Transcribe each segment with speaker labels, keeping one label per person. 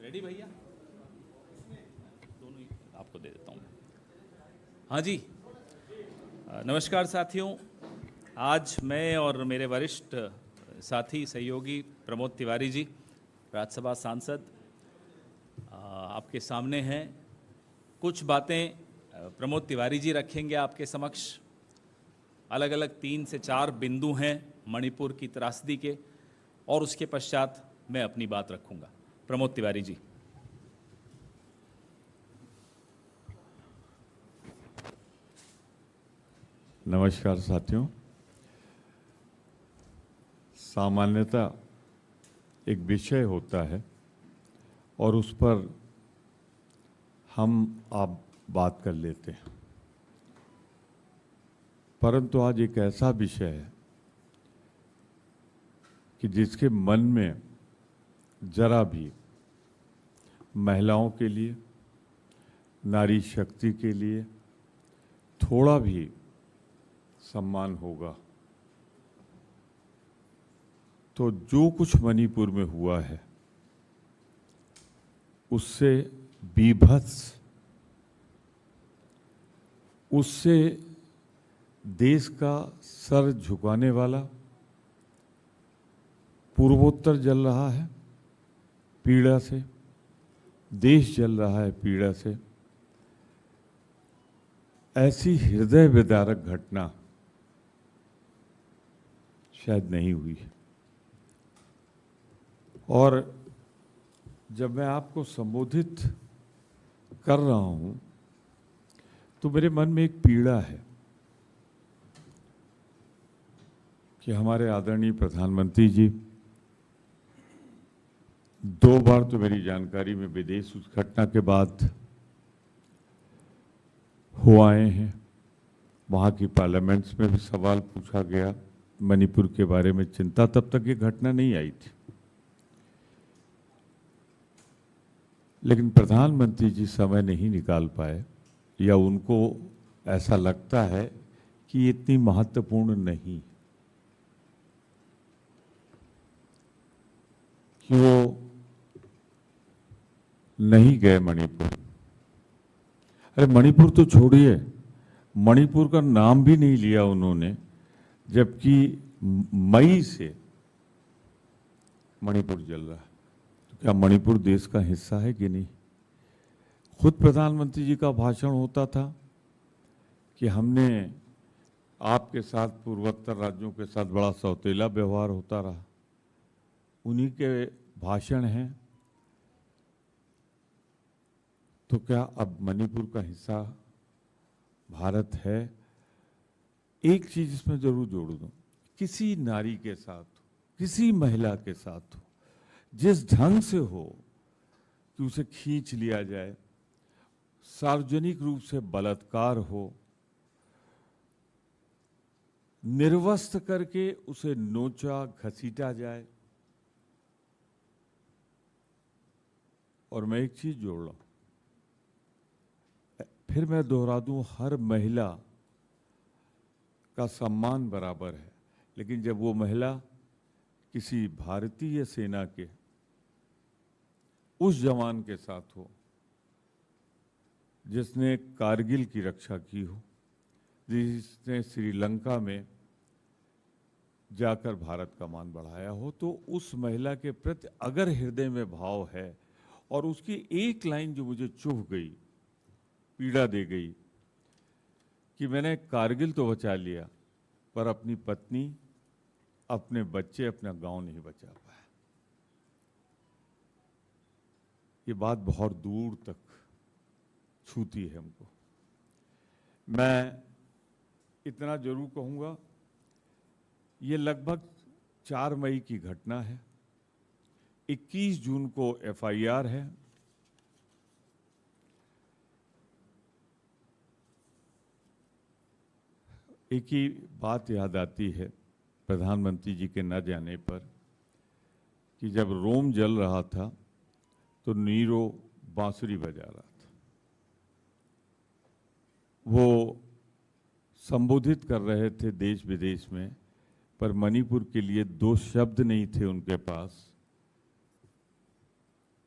Speaker 1: Ready भैया? दोनों ही आपको दे देता हूँ। हाँ जी, नमस्कार साथियों। आज मैं और मेरे वरिष्ठ साथी सहयोगी प्रमोद तिवारी जी, राज्यसभा सांसद, आपके सामने हैं। कुछ बातें प्रमोद तिवारी जी रखेंगे आपके समक्ष। अलग अलग 3 से 4 बिंदु हैं मणिपुर की त्रासदी के, और उसके पश्चात मैं अपनी बात रखूंगा। प्रमोद तिवारी जी।
Speaker 2: नमस्कार साथियों। सामान्यतः एक विषय होता है और उस पर हम आप बात कर लेते हैं, परंतु आज एक ऐसा विषय है कि जिसके मन में जरा भी महिलाओं के लिए, नारी शक्ति के लिए थोड़ा भी सम्मान होगा तो जो कुछ मणिपुर में हुआ है उससे बीभत्स, उससे देश का सर झुकाने वाला पूर्वोत्तर जल रहा है पीड़ा से, देश जल रहा है पीड़ा से। ऐसी हृदय विदारक घटना शायद नहीं हुई है। और जब मैं आपको संबोधित कर रहा हूं तो मेरे मन में एक पीड़ा है कि हमारे आदरणीय प्रधानमंत्री जी 2 बार तो मेरी जानकारी में विदेश उस घटना के बाद हो आए हैं। वहाँ की पार्लियामेंट्स में भी सवाल पूछा गया मणिपुर के बारे में, चिंता तब तक ये घटना नहीं आई थी। लेकिन प्रधानमंत्री जी समय नहीं निकाल पाए, या उनको ऐसा लगता है कि ये इतनी महत्वपूर्ण नहीं कि वो नहीं गए मणिपुर। अरे मणिपुर तो छोड़िए, मणिपुर का नाम भी नहीं लिया उन्होंने, जबकि मई से मणिपुर जल रहा है। तो क्या मणिपुर देश का हिस्सा है कि नहीं? खुद प्रधानमंत्री जी का भाषण होता था कि हमने आपके साथ, पूर्वोत्तर राज्यों के साथ बड़ा सौतेला व्यवहार होता रहा। उन्हीं के भाषण हैं। तो क्या अब मणिपुर का हिस्सा भारत है? एक चीज इसमें जरूर जोड़ दूं, किसी नारी के साथ, किसी महिला के साथ हो, जिस ढंग से हो कि उसे खींच लिया जाए, सार्वजनिक रूप से बलात्कार हो, निर्वस्त्र करके उसे नोचा घसीटा जाए। और मैं एक चीज जोड़ रहा हूं, फिर मैं दोहरा दूं, हर महिला का सम्मान बराबर है। लेकिन जब वो महिला किसी भारतीय सेना के उस जवान के साथ हो जिसने कारगिल की रक्षा की हो, जिसने श्रीलंका में जाकर भारत का मान बढ़ाया हो, तो उस महिला के प्रति अगर हृदय में भाव है, और उसकी एक लाइन जो मुझे चुभ गई, पीड़ा दे गई, कि मैंने कारगिल तो बचा लिया पर अपनी पत्नी, अपने बच्चे, अपना गांव नहीं बचा पाया। ये बात बहुत दूर तक छूती है हमको। मैं इतना जरूर कहूंगा, ये लगभग 4 मई की घटना है। 21 जून को FIR है। एक ही बात याद आती है प्रधानमंत्री जी के न जाने पर, कि जब रोम जल रहा था तो नीरो बांसुरी बजा रहा था। वो संबोधित कर रहे थे देश विदेश में, पर मणिपुर के लिए 2 शब्द नहीं थे उनके पास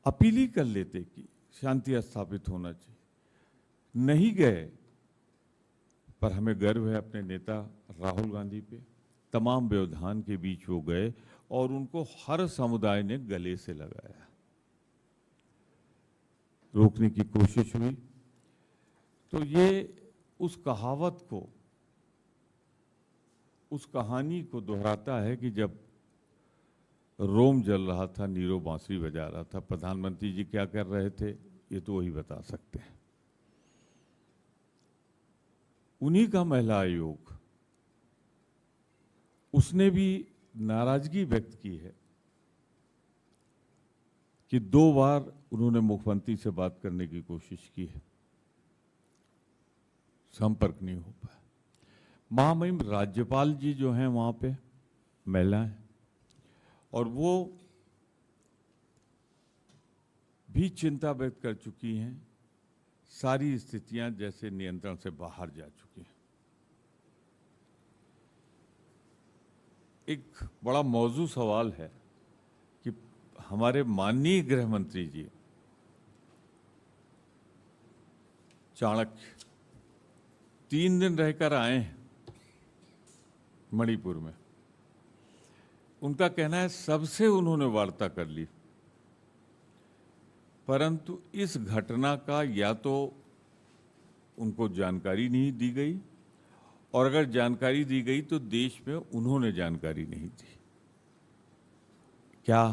Speaker 2: अपील ही कर लेते कि शांति स्थापित होना चाहिए। नहीं गए, पर हमें गर्व है अपने नेता राहुल गांधी पे। तमाम व्यवधान के बीच वो गए और उनको हर समुदाय ने गले से लगाया, रोकने की कोशिश हुई। तो ये उस कहावत को, उस कहानी को दोहराता है कि जब रोम जल रहा था, नीरो बांसुरी बजा रहा था, प्रधानमंत्री जी क्या कर रहे थे ये तो वही बता सकते हैं। उन्हीं का महिला आयोग, उसने भी नाराजगी व्यक्त की है कि 2 बार उन्होंने मुख्यमंत्री से बात करने की कोशिश की है, संपर्क नहीं हो पाया। महामहिम राज्यपाल जी जो हैं वहां पे महिला हैं और वो भी चिंता व्यक्त कर चुकी हैं। सारी स्थितियां जैसे नियंत्रण से बाहर जा चुकी हैं। एक बड़ा मौजू सवाल है कि हमारे माननीय गृह मंत्री जी चाणक्य 3 दिन रहकर आए हैं मणिपुर में। उनका कहना है सबसे उन्होंने वार्ता कर ली, परंतु इस घटना का या तो उनको जानकारी नहीं दी गई, और अगर जानकारी दी गई तो देश में उन्होंने जानकारी नहीं दी। क्या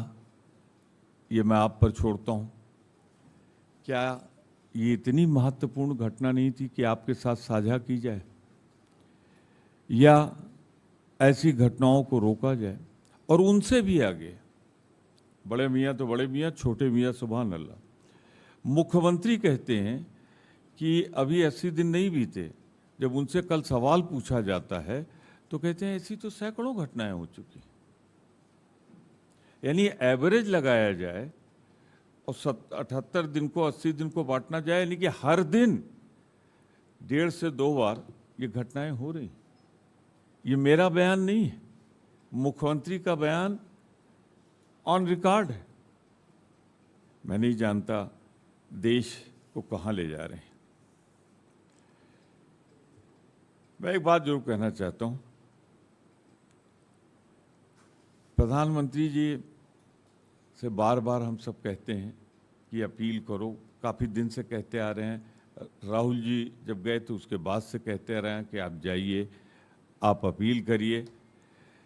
Speaker 2: ये मैं आप पर छोड़ता हूं, क्या ये इतनी महत्वपूर्ण घटना नहीं थी कि आपके साथ साझा की जाए या ऐसी घटनाओं को रोका जाए? और उनसे भी आगे बड़े मियाँ तो बड़े मियाँ, छोटे मियाँ सुभान अल्लाह। मुख्यमंत्री कहते हैं कि अभी 80 दिन नहीं बीते। जब उनसे कल सवाल पूछा जाता है तो कहते हैं ऐसी तो सैकड़ों घटनाएं हो चुकी। यानी एवरेज लगाया जाए और 78 दिन को 80 दिन को बांटना जाए, यानी कि हर दिन 1.5 से 2 बार ये घटनाएं हो रही। ये मेरा बयान नहीं है, मुख्यमंत्री का बयान ऑन रिकॉर्ड है। मैं नहीं जानता देश को कहां ले जा रहे हैं। मैं एक बात जरूर कहना चाहता हूं, प्रधानमंत्री जी से बार बार हम सब कहते हैं कि अपील करो, काफ़ी दिन से कहते आ रहे हैं। राहुल जी जब गए तो उसके बाद से कहते आ रहे हैं कि आप जाइए, आप अपील करिए,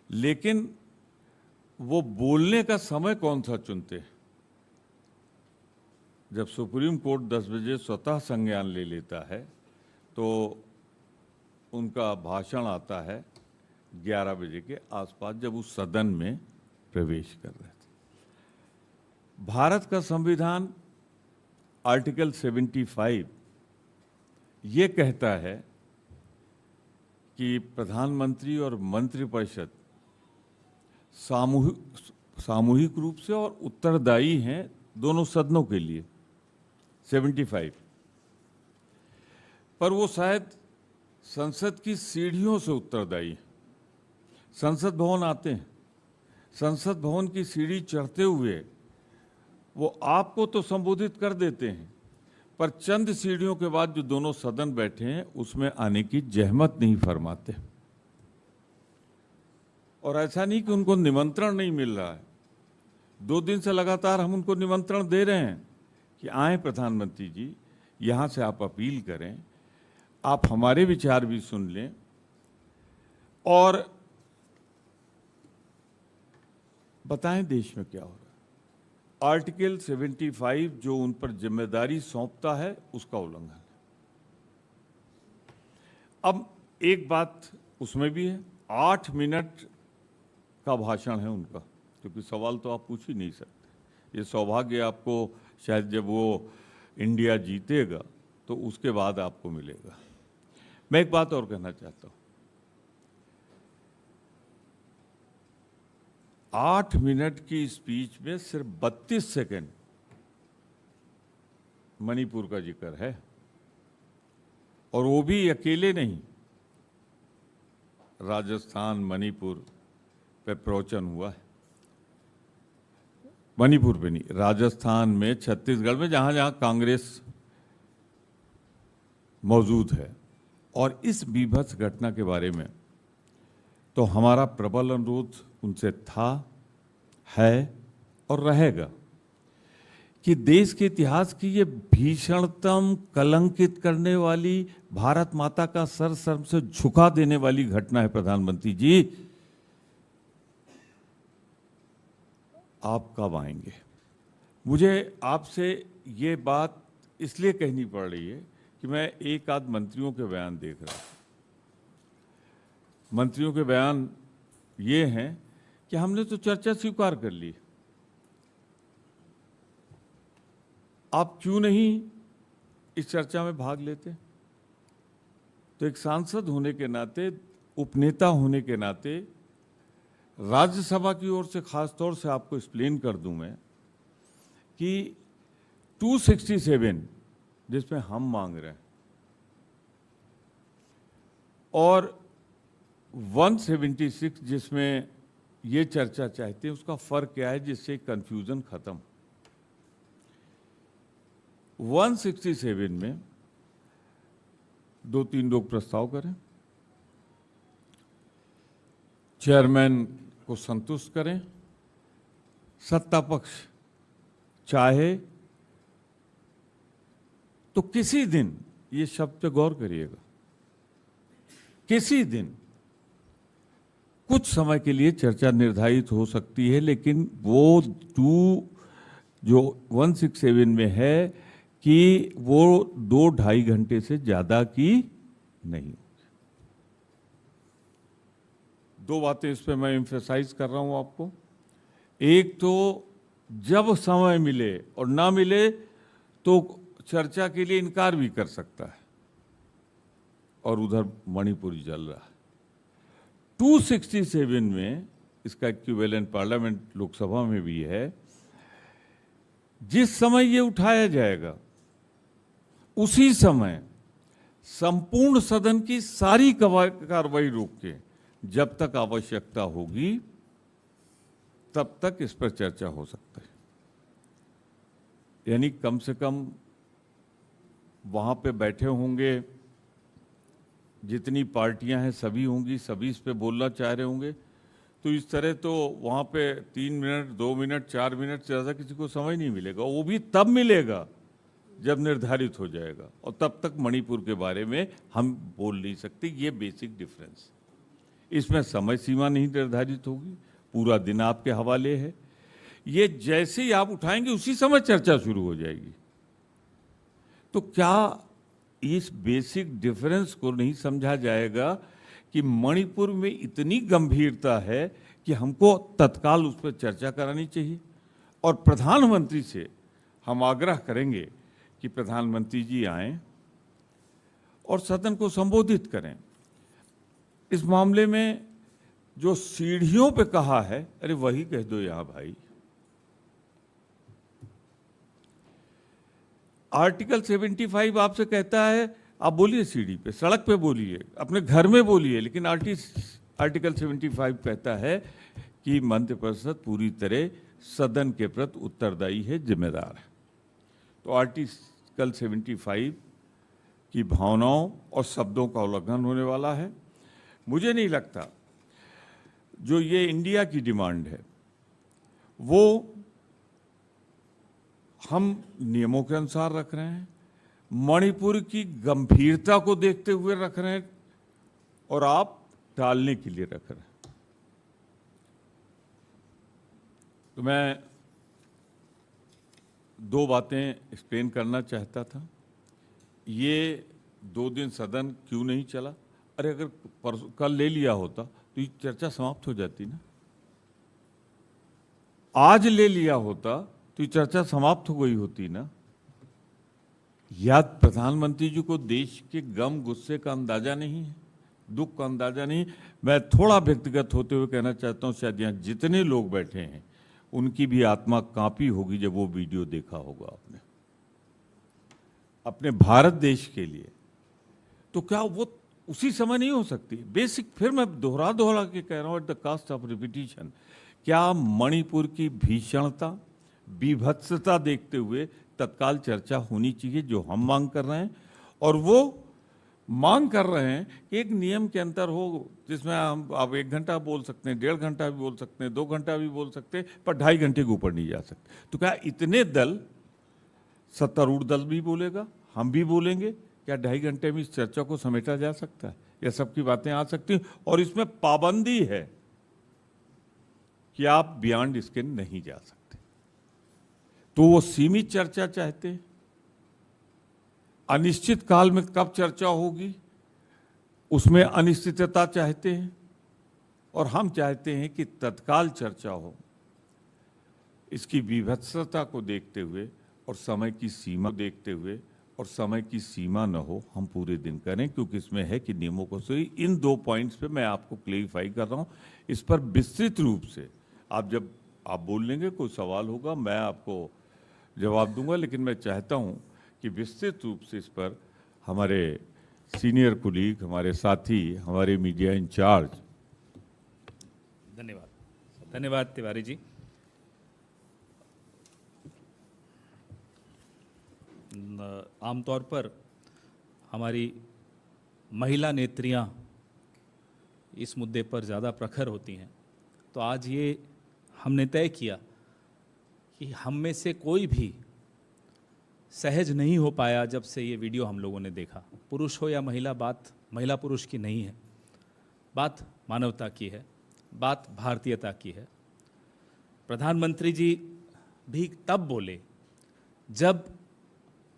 Speaker 2: लेकिन वो बोलने का समय कौन सा चुनते हैं? जब सुप्रीम कोर्ट 10 बजे स्वतः संज्ञान ले लेता है तो उनका भाषण आता है 11 बजे के आसपास, जब उस सदन में प्रवेश कर रहे थे। भारत का संविधान आर्टिकल 75 ये कहता है कि प्रधानमंत्री और मंत्रिपरिषद सामूहिक रूप से और उत्तरदायी हैं दोनों सदनों के लिए। 75 पर वो शायद संसद की सीढ़ियों से उत्तरदायी है। संसद भवन आते हैं, संसद भवन की सीढ़ी चढ़ते हुए वो आपको तो संबोधित कर देते हैं, पर चंद सीढ़ियों के बाद जो दोनों सदन बैठे हैं उसमें आने की जहमत नहीं फरमाते। और ऐसा नहीं कि उनको निमंत्रण नहीं मिल रहा है, 2 दिन से लगातार हम उनको निमंत्रण दे रहे हैं कि आए प्रधानमंत्री जी, यहाँ से आप अपील करें, आप हमारे विचार भी सुन लें और बताएं देश में क्या हो रहा है। आर्टिकल 75 जो उन पर जिम्मेदारी सौंपता है उसका उल्लंघन है। अब एक बात उसमें भी है, 8 मिनट का भाषण है उनका, क्योंकि सवाल तो आप पूछ ही नहीं सकते। ये सौभाग्य आपको शायद जब वो इंडिया जीतेगा तो उसके बाद आपको मिलेगा। मैं एक बात और कहना चाहता हूं, 8 मिनट की स्पीच में सिर्फ 32 सेकंड मणिपुर का जिक्र है, और वो भी अकेले नहीं। राजस्थान, मणिपुर पे प्रवचन हुआ है। मणिपुर पे नहीं, राजस्थान में, छत्तीसगढ़ में, जहां जहां कांग्रेस मौजूद है। और इस बीभत्स घटना के बारे में तो हमारा प्रबल अनुरोध उनसे था, है और रहेगा कि देश के इतिहास की ये भीषणतम, कलंकित करने वाली, भारत माता का सर शर्म से झुका देने वाली घटना है। प्रधानमंत्री जी, आप कब आएंगे? मुझे आपसे ये बात इसलिए कहनी पड़ रही है कि मैं एक आध मंत्रियों के बयान देख रहा था। मंत्रियों के बयान ये हैं कि हमने तो चर्चा स्वीकार कर ली, आप क्यों नहीं इस चर्चा में भाग लेते? तो एक सांसद होने के नाते, उपनेता होने के नाते, राज्यसभा की ओर से खास तौर से आपको एक्सप्लेन कर दूं मैं कि 267 जिसमें हम मांग रहे हैं और 176 जिसमें ये चर्चा चाहते हैं, उसका फर्क क्या है जिससे कंफ्यूजन खत्म। 167 में 2-3 लोग प्रस्ताव करें, चेयरमैन को संतुष्ट करें, सत्ता पक्ष चाहे तो किसी दिन, ये शब्द पे गौर करिएगा, किसी दिन कुछ समय के लिए चर्चा निर्धारित हो सकती है, लेकिन वो जो 167 में है कि वो 2-2.5 घंटे से ज्यादा की नहीं। दो बातें इस पे मैं एम्फेसाइज कर रहा हूं आपको। एक तो जब समय मिले और ना मिले तो चर्चा के लिए इनकार भी कर सकता है, और उधर मणिपुर चल रहा है। 267 में इसका इक्विवेलेंट पार्लियामेंट लोकसभा में भी है। जिस समय ये उठाया जाएगा उसी समय संपूर्ण सदन की सारी कार्रवाई रोक के, जब तक आवश्यकता होगी तब तक इस पर चर्चा हो सकता है। यानी कम से कम वहां पे बैठे होंगे, जितनी पार्टियां हैं सभी होंगी, सभी इस पे बोलना चाह रहे होंगे। तो इस तरह तो वहां पे 3 मिनट, 2 मिनट, 4 मिनट से ज़्यादा किसी को समय नहीं मिलेगा। वो भी तब मिलेगा जब निर्धारित हो जाएगा, और तब तक मणिपुर के बारे में हम बोल नहीं सकते। ये बेसिक डिफरेंस। इसमें समय सीमा नहीं निर्धारित होगी, पूरा दिन आपके हवाले है। ये जैसे ही आप उठाएंगे उसी समय चर्चा शुरू हो जाएगी। तो क्या इस बेसिक डिफरेंस को नहीं समझा जाएगा कि मणिपुर में इतनी गंभीरता है कि हमको तत्काल उस पर चर्चा करानी चाहिए? और प्रधानमंत्री से हम आग्रह करेंगे कि प्रधानमंत्री जी आएं और सदन को संबोधित करें। इस मामले में जो सीढ़ियों पे कहा है, अरे वही कह दो यहां भाई। आर्टिकल 75 आपसे कहता है आप बोलिए सीढ़ी पे, सड़क पे बोलिए, अपने घर में बोलिए, लेकिन आर्टिकल 75 कहता है कि मंत्रिपरिषद पूरी तरह सदन के प्रति उत्तरदायी है, जिम्मेदार है। तो आर्टिकल 75 की भावनाओं और शब्दों का उल्लंघन होने वाला है। मुझे नहीं लगता जो ये इंडिया की डिमांड है वो हम नियमों के अनुसार रख रहे हैं, मणिपुर की गंभीरता को देखते हुए रख रहे हैं, और आप टालने के लिए रख रहे हैं। तो मैं 2 बातें एक्सप्लेन करना चाहता था। ये 2 दिन सदन क्यों नहीं चला? अरे अगर कल ले लिया होता तो ये चर्चा समाप्त हो जाती ना। आज ले लिया होता तो ये चर्चा समाप्त हो गई होती ना। याद प्रधानमंत्री जी को देश के गम गुस्से का अंदाजा नहीं है, दुख का अंदाजा नहीं। मैं थोड़ा व्यक्तिगत होते हुए कहना चाहता हूं, शायद यहाँ जितने लोग बैठे हैं उनकी भी आत्मा कांपी होगी जब वो वीडियो देखा होगा आपने अपने भारत देश के लिए। तो क्या वो उसी समय नहीं हो सकती? बेसिक, फिर मैं दोहरा के कह रहा हूं, at the cost of repetition, क्या मणिपुर की भीषणता बीभत्सता देखते हुए तत्काल चर्चा होनी चाहिए, जो हम मांग कर रहे हैं। और वो मांग कर रहे हैं कि एक नियम के अंतर हो जिसमें हम आप 1 घंटा बोल सकते हैं, 1.5 घंटा भी बोल सकते हैं, 2 घंटा भी बोल सकते हैं, पर 2.5 घंटे के ऊपर नहीं जा सकते। तो क्या इतने दल, सत्तारूढ़ दल भी बोलेगा, हम भी बोलेंगे, क्या 2.5 घंटे में इस चर्चा को समेटा जा सकता है? यह सबकी बातें आ सकती हैं। और इसमें पाबंदी है कि आप बियॉन्ड इसके नहीं जा सकते। तो वो सीमित चर्चा चाहते हैं। अनिश्चित काल में कब चर्चा होगी उसमें अनिश्चितता चाहते हैं। और हम चाहते हैं कि तत्काल चर्चा हो। इसकी विभत्सता को देखते हुए और समय की सीमा देखते हुए, और समय की सीमा न हो, हम पूरे दिन करें, क्योंकि इसमें है कि नियमों को सही। इन 2 पॉइंट्स पे मैं आपको क्लेरिफाई कर रहा हूं। इस पर विस्तृत रूप से जब आप बोल लेंगे, कोई सवाल होगा, मैं आपको जवाब दूंगा। लेकिन मैं चाहता हूं कि विस्तृत रूप से इस पर हमारे सीनियर कुलीग, हमारे साथी, हमारे मीडिया इंचार्ज।
Speaker 1: धन्यवाद तिवारी जी। आमतौर पर हमारी महिला नेत्रियां इस मुद्दे पर ज़्यादा प्रखर होती हैं, तो आज ये हमने तय किया कि हम में से कोई भी सहज नहीं हो पाया जब से ये वीडियो हम लोगों ने देखा। पुरुष हो या महिला, बात महिला पुरुष की नहीं है, बात मानवता की है, बात भारतीयता की है। प्रधानमंत्री जी भी तब बोले जब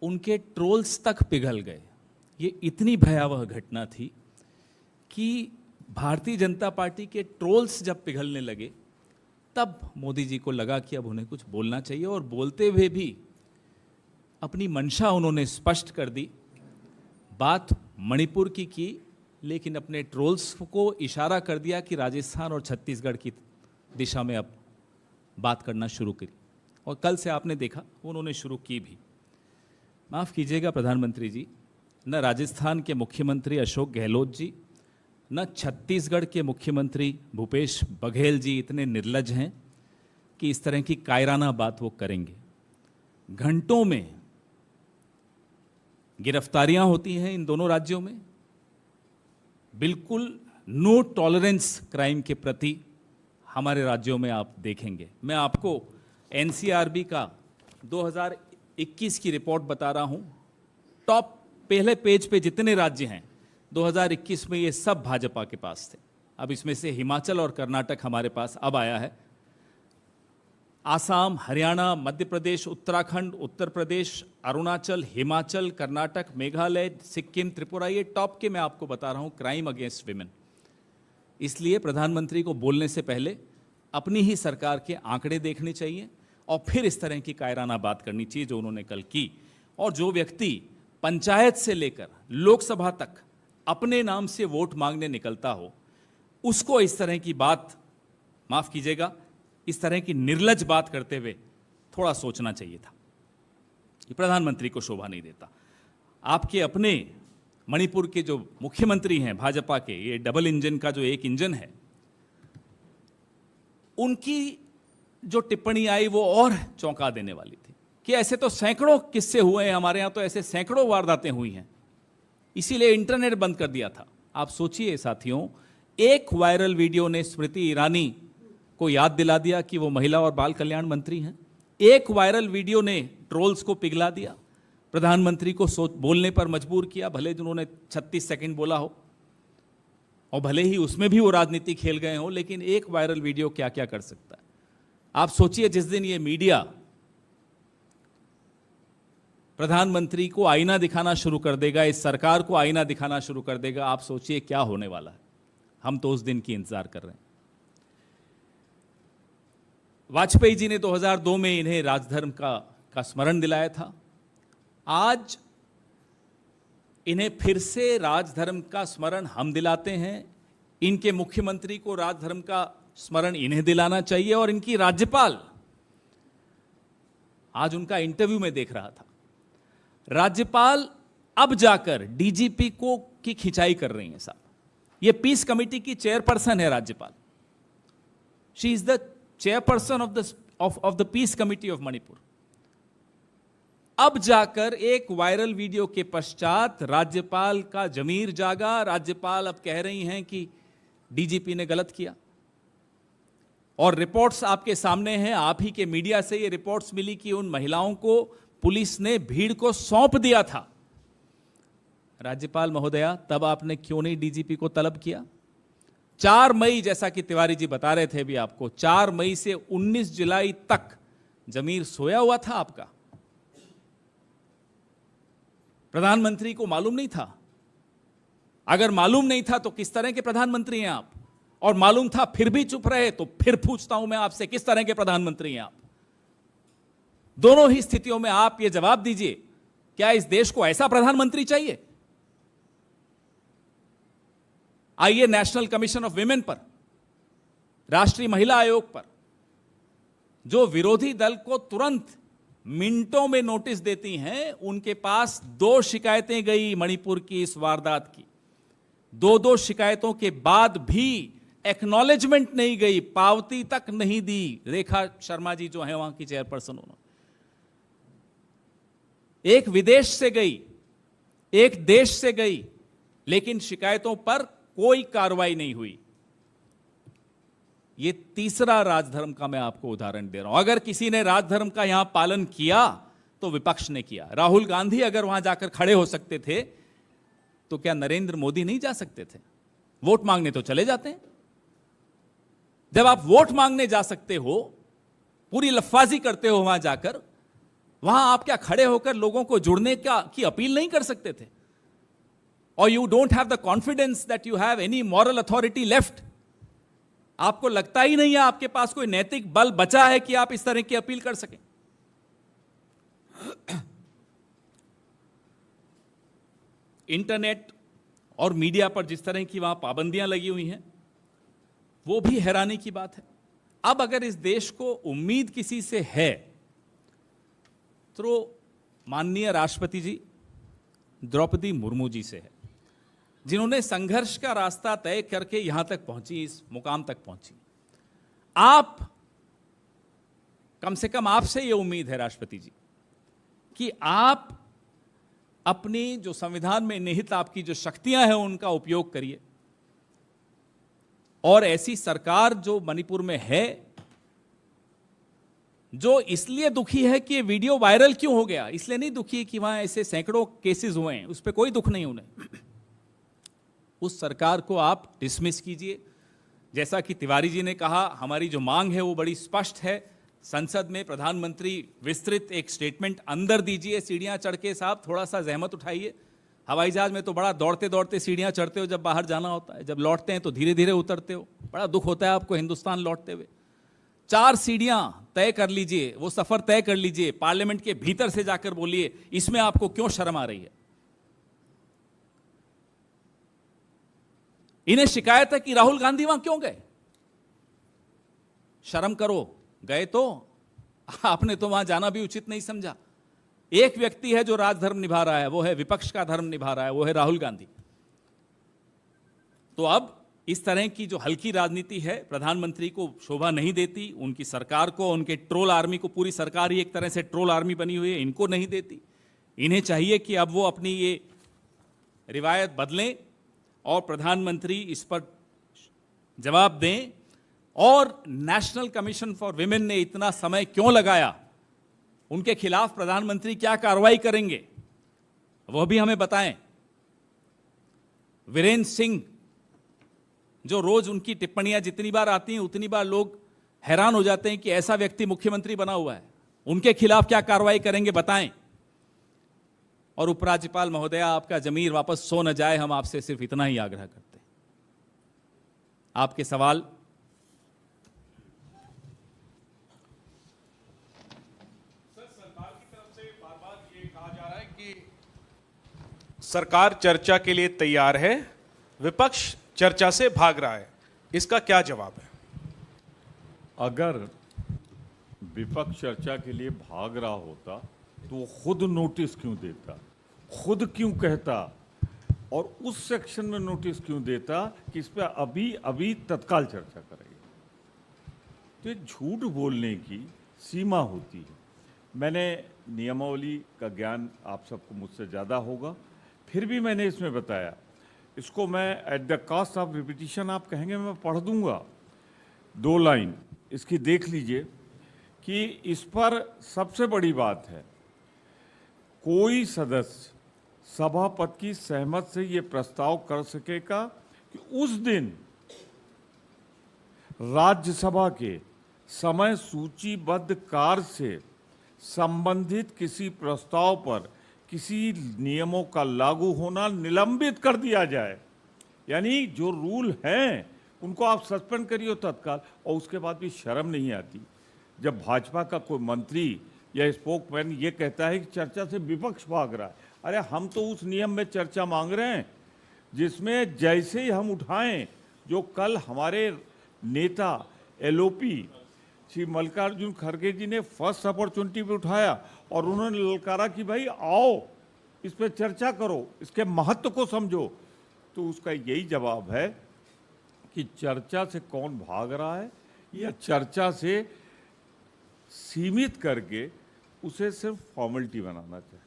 Speaker 1: उनके ट्रोल्स तक पिघल गए। ये इतनी भयावह घटना थी कि भारतीय जनता पार्टी के ट्रोल्स जब पिघलने लगे, तब मोदी जी को लगा कि अब उन्हें कुछ बोलना चाहिए। और बोलते हुए भी अपनी मंशा उन्होंने स्पष्ट कर दी। बात मणिपुर की, लेकिन अपने ट्रोल्स को इशारा कर दिया कि राजस्थान और छत्तीसगढ़ की दिशा में अब बात करना शुरू करी। और कल से आपने देखा उन्होंने शुरू की भी। माफ़ कीजिएगा प्रधानमंत्री जी, न राजस्थान के मुख्यमंत्री अशोक गहलोत जी, न छत्तीसगढ़ के मुख्यमंत्री भूपेश बघेल जी इतने निर्लज हैं कि इस तरह की कायराना बात वो करेंगे। घंटों में गिरफ्तारियां होती हैं इन दोनों राज्यों में। बिल्कुल नो टॉलरेंस क्राइम के प्रति हमारे राज्यों में आप देखेंगे। मैं आपको एनसीआरबी का 2021 की रिपोर्ट बता रहा हूं। टॉप पहले पेज पे जितने राज्य हैं 2021 में, ये सब भाजपा के पास थे। अब इसमें से हिमाचल और कर्नाटक हमारे पास अब आया है। आसाम, हरियाणा, मध्य प्रदेश, उत्तराखंड, उत्तर प्रदेश, अरुणाचल, हिमाचल, कर्नाटक, मेघालय, सिक्किम, त्रिपुरा, ये टॉप के मैं आपको बता रहा हूं क्राइम अगेंस्ट विमेन। इसलिए प्रधानमंत्री को बोलने से पहले अपनी ही सरकार के आंकड़े देखने चाहिए और फिर इस तरह की कायराना बात करनी चाहिए जो उन्होंने कल की। और जो व्यक्ति पंचायत से लेकर लोकसभा तक अपने नाम से वोट मांगने निकलता हो, उसको इस तरह की बात, माफ कीजिएगा, इस तरह की निर्लज बात करते हुए थोड़ा सोचना चाहिए था। ये प्रधानमंत्री को शोभा नहीं देता। आपके अपने मणिपुर के जो मुख्यमंत्री हैं भाजपा के, ये डबल इंजन का जो एक इंजन है, उनकी जो टिप्पणी आई वो और चौंका देने वाली थी कि ऐसे तो सैकड़ों किस्से हुए हैं हमारे यहाँ, तो ऐसे सैकड़ों वारदातें हुई हैं, इसीलिए इंटरनेट बंद कर दिया था। आप सोचिए साथियों, एक वायरल वीडियो ने स्मृति ईरानी को याद दिला दिया कि वो महिला और बाल कल्याण मंत्री हैं। एक वायरल वीडियो ने ट्रोल्स को पिघला दिया, प्रधानमंत्री को बोलने पर मजबूर किया, भले उन्होंने 36 सेकंड बोला हो और भले ही उसमें भी वो राजनीति खेल गए हो, लेकिन एक वायरल वीडियो क्या क्या कर सकता है। आप सोचिए जिस दिन ये मीडिया प्रधानमंत्री को आईना दिखाना शुरू कर देगा, इस सरकार को आईना दिखाना शुरू कर देगा, आप सोचिए क्या होने वाला है। हम तो उस दिन की इंतजार कर रहे हैं। वाजपेयी जी ने 2002 में इन्हें राजधर्म का स्मरण दिलाया था। आज इन्हें फिर से राजधर्म का स्मरण हम दिलाते हैं। इनके मुख्यमंत्री को राजधर्म का स्मरण इन्हें दिलाना चाहिए। और इनकी राज्यपाल, आज उनका इंटरव्यू में देख रहा था, राज्यपाल अब जाकर डीजीपी को की खिंचाई कर रही हैं। साहब, ये पीस कमेटी की चेयरपर्सन है राज्यपाल। She is the chairperson of the of the peace committee of Manipur. अब जाकर एक वायरल वीडियो के पश्चात राज्यपाल का जमीर जागा। राज्यपाल अब कह रही हैं कि डीजीपी ने गलत किया, और रिपोर्ट्स आपके सामने हैं। आप ही के मीडिया से ये रिपोर्ट्स मिली कि उन महिलाओं को पुलिस ने भीड़ को सौंप दिया था। राज्यपाल महोदया, तब आपने क्यों नहीं डीजीपी को तलब किया? 4 मई, जैसा कि तिवारी जी बता रहे थे भी आपको, 4 मई से 19 जुलाई तक जमीर सोया हुआ था आपका। प्रधानमंत्री को मालूम नहीं था? अगर मालूम नहीं था तो किस तरह के प्रधानमंत्री हैं आप? और मालूम था फिर भी चुप रहे, तो फिर पूछता हूं मैं आपसे, किस तरह के प्रधानमंत्री हैं आप? दोनों ही स्थितियों में आप ये जवाब दीजिए, क्या इस देश को ऐसा प्रधानमंत्री चाहिए? आइए नेशनल कमीशन ऑफ विमेन पर, राष्ट्रीय महिला आयोग पर, जो विरोधी दल को तुरंत मिनटों में नोटिस देती हैं, उनके पास 2 शिकायतें गई मणिपुर की इस वारदात की। 2 शिकायतों के बाद भी एक्नॉलेजमेंट नहीं गई, पावती तक नहीं दी। रेखा शर्मा जी जो है वहां की चेयरपर्सन, उन्होंने एक विदेश से गई, एक देश से गई, लेकिन शिकायतों पर कोई कार्रवाई नहीं हुई। यह तीसरा राजधर्म का मैं आपको उदाहरण दे रहा हूं। अगर किसी ने राजधर्म का यहां पालन किया तो विपक्ष ने किया। राहुल गांधी अगर वहां जाकर खड़े हो सकते थे तो क्या नरेंद्र मोदी नहीं जा सकते थे? वोट मांगने तो चले जाते हैं। जब आप वोट मांगने जा सकते हो, पूरी लफ्फाजी करते हो वहां जाकर, वहां आप क्या खड़े होकर लोगों को जुड़ने की अपील नहीं कर सकते थे? और you don't have the confidence that you have any moral authority left. आपको लगता ही नहीं है आपके पास कोई नैतिक बल बचा है कि आप इस तरह की अपील कर सकें। इंटरनेट और मीडिया पर जिस तरह की वहां पाबंदियां लगी हुई हैं, वो भी हैरानी की बात है। अब अगर इस देश को उम्मीद किसी से है तो माननीय राष्ट्रपति जी द्रौपदी मुर्मू जी से है, जिन्होंने संघर्ष का रास्ता तय करके यहां तक पहुंची, इस मुकाम तक पहुंची। आप, कम से कम आपसे यह उम्मीद है राष्ट्रपति जी कि आप अपनी जो संविधान में निहित आपकी जो शक्तियां हैं उनका उपयोग करिए, और ऐसी सरकार जो मणिपुर में है, जो इसलिए दुखी है कि ये वीडियो वायरल क्यों हो गया, इसलिए नहीं दुखी कि वहां ऐसे सैकड़ों केसेस हुए हैं, उस पर कोई दुख नहीं उन्हें। उस सरकार को आप डिसमिस कीजिए। जैसा कि तिवारी जी ने कहा, हमारी जो मांग है वो बड़ी स्पष्ट है। संसद में प्रधानमंत्री विस्तृत एक स्टेटमेंट अंदर दीजिए, सीढ़ियां चढ़ के। साहब थोड़ा सा जहमत उठाइए। हवाई जहाज में तो बड़ा दौड़ते दौड़ते सीढ़ियां चढ़ते हो जब बाहर जाना होता है, जब लौटते हैं तो धीरे धीरे उतरते हो। बड़ा दुख होता है आपको हिंदुस्तान लौटते हुए। 4 सीढ़ियां तय कर लीजिए, वो सफर तय कर लीजिए, पार्लियामेंट के भीतर से जाकर बोलिए, इसमें आपको क्यों शर्म आ रही है? इन्हें शिकायत है कि राहुल गांधी वहां क्यों गए। शर्म करो, गए तो आपने तो वहां जाना भी उचित नहीं समझा। एक व्यक्ति है जो राजधर्म निभा रहा है, वो है विपक्ष का धर्म निभा रहा है, वो है राहुल गांधी। तो अब इस तरह की जो हल्की राजनीति है प्रधानमंत्री को शोभा नहीं देती, उनकी सरकार को, उनके ट्रोल आर्मी को, पूरी सरकार ही एक तरह से ट्रोल आर्मी बनी हुई है, इनको नहीं देती। इन्हें चाहिए कि अब वो अपनी ये रिवायत बदलें और प्रधानमंत्री इस पर जवाब दें। और नेशनल कमीशन फॉर विमेन ने इतना समय क्यों लगाया, उनके खिलाफ प्रधानमंत्री क्या कार्रवाई करेंगे, वह भी हमें बताएं। वीरेंद्र सिंह, जो रोज उनकी टिप्पणियां जितनी बार आती हैं उतनी बार लोग हैरान हो जाते हैं कि ऐसा व्यक्ति मुख्यमंत्री बना हुआ है, उनके खिलाफ क्या कार्रवाई करेंगे, बताएं। और उपराज्यपाल महोदया, आपका जमीर वापस सो न जाए, हम आपसे सिर्फ इतना ही आग्रह करते हैं। आपके सवाल।
Speaker 3: सर, सरकार की तरफ से बार बार ये कहा जा रहा है कि सरकार चर्चा के लिए तैयार है, विपक्ष चर्चा से भाग रहा है, इसका क्या जवाब है?
Speaker 2: अगर विपक्ष चर्चा के लिए भाग रहा होता तो वो खुद नोटिस क्यों देता, खुद क्यों कहता, और उस सेक्शन में नोटिस क्यों देता कि इस पर अभी अभी तत्काल चर्चा करेंगे। तो ये झूठ बोलने की सीमा होती है। मैंने नियमावली का ज्ञान आप सबको मुझसे ज़्यादा होगा, फिर भी मैंने इसमें बताया, इसको मैं at the cost of repetition आप कहेंगे मैं पढ़ दूंगा, 2 लाइन इसकी देख लीजिए कि इस पर सबसे बड़ी बात है, कोई सदस्य सभापति की सहमति से ये प्रस्ताव कर सकेगा कि उस दिन राज्यसभा के समय सूचीबद्ध कार्य से संबंधित किसी प्रस्ताव पर किसी नियमों का लागू होना निलंबित कर दिया जाए। यानी जो रूल हैं उनको आप सस्पेंड करिए तत्काल, और उसके बाद भी शर्म नहीं आती जब भाजपा का कोई मंत्री या स्पोकमैन ये कहता है कि चर्चा से विपक्ष भाग रहा है। अरे हम तो उस नियम में चर्चा मांग रहे हैं जिसमें जैसे ही हम उठाएं, जो कल हमारे नेता एलओपी श्री मल्लिकार्जुन खड़गे जी ने फर्स्ट अपॉर्चुनिटी पे उठाया और उन्होंने ललकारा कि भाई आओ इस पर चर्चा करो, इसके महत्व को समझो, तो उसका यही जवाब है कि चर्चा से कौन भाग रहा है, या चर्चा से सीमित करके उसे सिर्फ फॉर्मेलिटी बनाना चाहते हैं।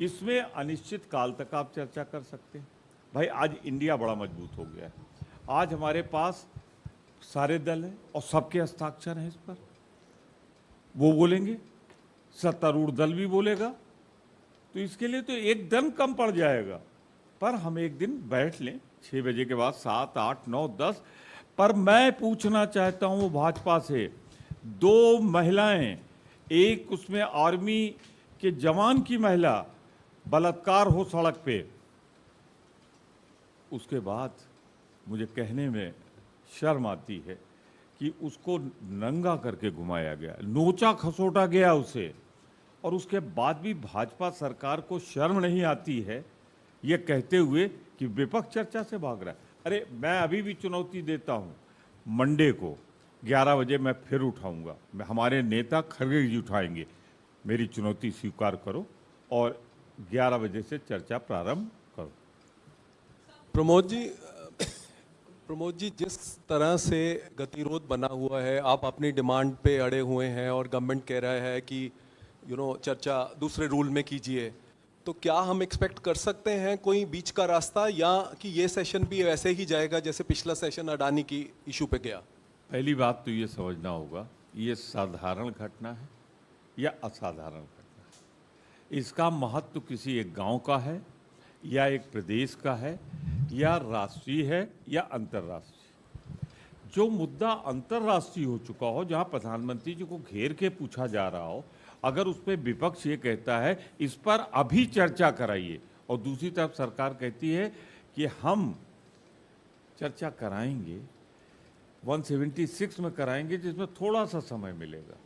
Speaker 2: इसमें अनिश्चित काल तक आप चर्चा कर सकते हैं। भाई आज इंडिया बड़ा मजबूत हो गया है, आज हमारे पास सारे दल हैं और सबके हस्ताक्षर हैं इस पर। वो बोलेंगे, सत्तारूढ़ दल भी बोलेगा, तो इसके लिए तो एक दिन कम पड़ जाएगा। पर हम एक दिन बैठ लें 6 बजे के बाद, 7, 8, 9, 10। पर मैं पूछना चाहता हूं वो भाजपा से, 2 महिलाएं, एक उसमें आर्मी के जवान की महिला बलात्कार हो सड़क पे, उसके बाद मुझे कहने में शर्म आती है कि उसको नंगा करके घुमाया गया, नोचा खसोटा गया उसे, और उसके बाद भी भाजपा सरकार को शर्म नहीं आती है ये कहते हुए कि विपक्ष चर्चा से भाग रहा है। अरे मैं अभी भी चुनौती देता हूं, मंडे को 11 बजे मैं फिर उठाऊंगा, मैं हमारे नेता खड़गे जी उठाएंगे, मेरी चुनौती स्वीकार करो और 11 बजे से चर्चा प्रारंभ करो।
Speaker 4: प्रमोद जी, जिस तरह से गतिरोध बना हुआ है, आप अपनी डिमांड पे अड़े हुए हैं और गवर्नमेंट कह रहा है कि चर्चा दूसरे रूल में कीजिए, तो क्या हम एक्सपेक्ट कर सकते हैं कोई बीच का रास्ता, या कि ये सेशन भी वैसे ही जाएगा जैसे पिछला सेशन अडानी की इशू पे गया?
Speaker 2: पहली बात तो ये समझना होगा, ये साधारण घटना है या असाधारण घटना है। इसका महत्व किसी एक गांव का है या एक प्रदेश का है या राष्ट्रीय है या अंतर्राष्ट्रीय। जो मुद्दा अंतर्राष्ट्रीय हो चुका हो, जहां प्रधानमंत्री जी को घेर के पूछा जा रहा हो, अगर उस पर विपक्ष ये कहता है इस पर अभी चर्चा कराइए, और दूसरी तरफ सरकार कहती है कि हम चर्चा कराएंगे 176 में कराएंगे, जिसमें थोड़ा सा समय मिलेगा,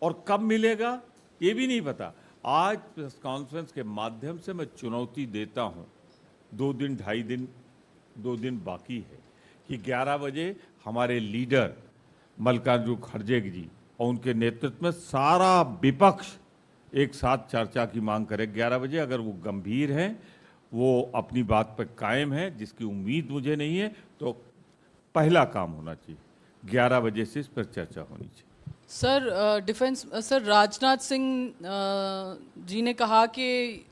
Speaker 2: और कब मिलेगा ये भी नहीं पता। आज प्रेस कॉन्फ्रेंस के माध्यम से मैं चुनौती देता हूं, 2 दिन 2.5 दिन 2 दिन बाकी है कि 11 बजे हमारे लीडर मल्लिकार्जुन खड़गे जी और उनके नेतृत्व में सारा विपक्ष एक साथ चर्चा की मांग करे 11 बजे। अगर वो गंभीर हैं, वो अपनी बात पर कायम है, जिसकी उम्मीद मुझे नहीं है, तो पहला काम होना चाहिए 11 बजे से इस पर चर्चा होनी चाहिए।
Speaker 5: सर राजनाथ सिंह जी ने कहा कि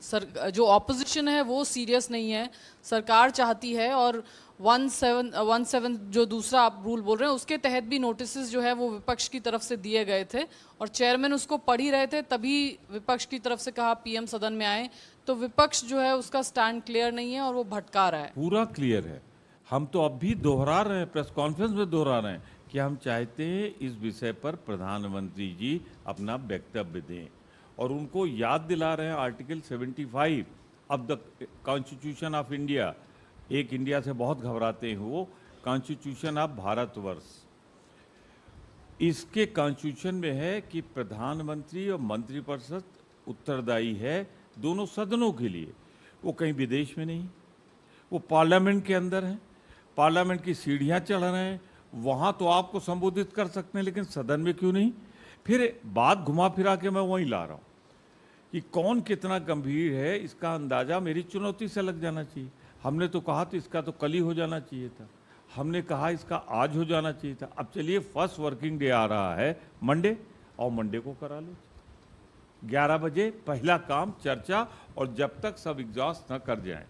Speaker 5: जो ऑपोजिशन है वो सीरियस नहीं है, सरकार चाहती है, और 17 जो दूसरा आप रूल बोल रहे हैं उसके तहत भी नोटिसेस जो है वो विपक्ष की तरफ से दिए गए थे और चेयरमैन उसको पढ़ ही रहे थे, तभी विपक्ष की तरफ से कहा पीएम सदन में आए। तो विपक्ष जो है उसका स्टैंड क्लियर नहीं है और वो भटका रहा है।
Speaker 2: पूरा क्लियर है, हम तो अब भी दोहरा रहे हैं, प्रेस कॉन्फ्रेंस में दोहरा रहे हैं कि हम चाहते हैं इस विषय पर प्रधानमंत्री जी अपना वक्तव्य दें, और उनको याद दिला रहे हैं article 75 of the constitution of India. एक इंडिया से बहुत घबराते हैं, वो कॉन्स्टिट्यूशन ऑफ भारतवर्ष। इसके कॉन्स्टिट्यूशन में है कि प्रधानमंत्री और मंत्रिपरिषद उत्तरदायी है दोनों सदनों के लिए। वो कहीं विदेश में नहीं, वो पार्लियामेंट के अंदर हैं, पार्लियामेंट की सीढ़ियाँ चढ़ रहे हैं, वहाँ तो आपको संबोधित कर सकते हैं, लेकिन सदन में क्यों नहीं? फिर बात घुमा फिरा के मैं वहीं ला रहा हूँ कि कौन कितना गंभीर है, इसका अंदाज़ा मेरी चुनौती से लग जाना चाहिए। हमने तो कहा तो इसका तो कल ही हो जाना चाहिए था, हमने कहा इसका आज हो जाना चाहिए था। अब चलिए फर्स्ट वर्किंग डे आ रहा है मंडे, और मंडे को करा लो। 11 बजे पहला काम चर्चा, और जब तक सब एग्जॉस्ट न कर जाएं,